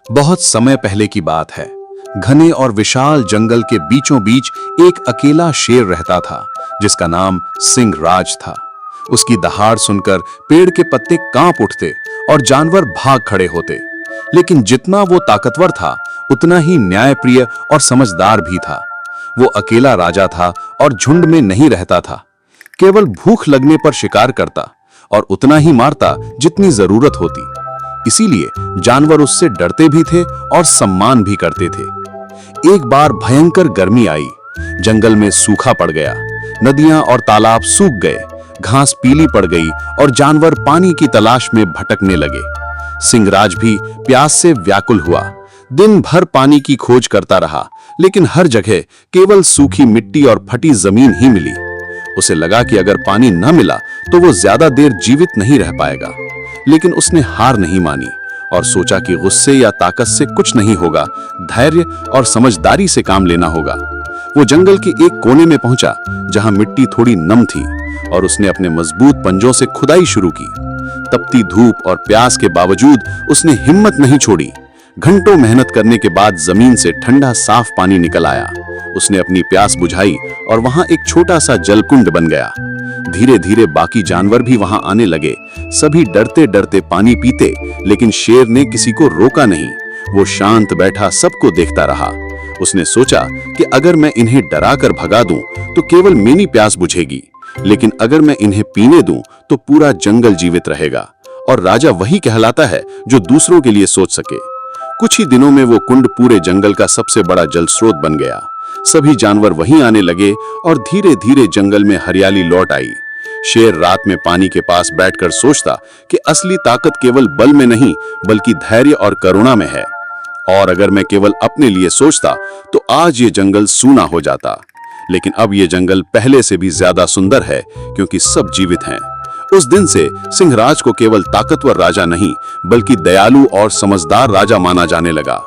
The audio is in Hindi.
बहुत समय पहले की बात है। घने और विशाल जंगल के बीचों बीच एक अकेला शेर रहता था, जिसका नाम सिंहराज था। उसकी दहाड़ सुनकर पेड़ के पत्ते कांप उठते और जानवर भाग खड़े होते। लेकिन जितना वो ताकतवर था, उतना ही न्यायप्रिय और समझदार भी था। वो अकेला राजा था और झुंड में नहीं रहता था। केवल भूख लगने पर शिकार करता और उतना ही मारता जितनी जरूरत होती। इसीलिए जानवर उससे डरते भी थे और सम्मान भी करते थे। एक बार भयंकर गर्मी आई, जंगल में सूखा पड़ गया, नदियां और तालाब सूख गए, घास पीली पड़ गई और जानवर पानी की तलाश में भटकने लगे। सिंहराज भी प्यास से व्याकुल हुआ। दिन भर पानी की खोज करता रहा, लेकिन हर जगह केवल सूखी मिट्टी और फटी जमीन ही मिली। उसे लगा कि अगर पानी न मिला तो वो ज्यादा देर जीवित नहीं रह पाएगा। लेकिन उसने हार नहीं मानी और सोचा कि गुस्से या ताकत से कुछ नहीं होगा, धैर्य और समझदारी से काम लेना होगा। वो जंगल के एक कोने में पहुंचा, जहां मिट्टी थोड़ी नम थी, और उसने अपने मजबूत पंजों से खुदाई शुरू की। तपती धूप और प्यास के बावजूद उसने हिम्मत नहीं छोड़ी। घंटों मेहनत करने के बाद जमीन से ठंडा साफ पानी निकल आया। उसने अपनी प्यास बुझाई और वहां एक छोटा सा जलकुंड बन गया। धीरे धीरे बाकी जानवर भी वहां आने लगे। सभी डरते डरते पानी पीते, लेकिन शेर ने किसी को रोका नहीं। वो शांत बैठा सबको देखता रहा। उसने सोचा कि अगर मैं इन्हें डरा कर भगा दूं तो केवल मेरी प्यास बुझेगी, लेकिन अगर मैं इन्हें पीने दूं तो पूरा जंगल जीवित रहेगा। और राजा वही कहलाता है जो दूसरों के लिए सोच सके। कुछ ही दिनों में वो कुंड पूरे जंगल का सबसे बड़ा जल स्रोत बन गया। सभी जानवर वहीं आने लगे और धीरे धीरे जंगल में हरियाली लौट आई। शेर रात में पानी के पास बैठकर सोचता कि असली ताकत केवल बल में नहीं, बल्कि धैर्य और करुणा में है। और अगर मैं केवल अपने लिए सोचता तो आज ये जंगल सूना हो जाता। लेकिन अब ये जंगल पहले से भी ज्यादा सुंदर है, क्योंकि सब जीवित हैं। उस दिन से सिंहराज को केवल ताकतवर राजा नहीं, बल्कि दयालु और समझदार राजा माना जाने लगा।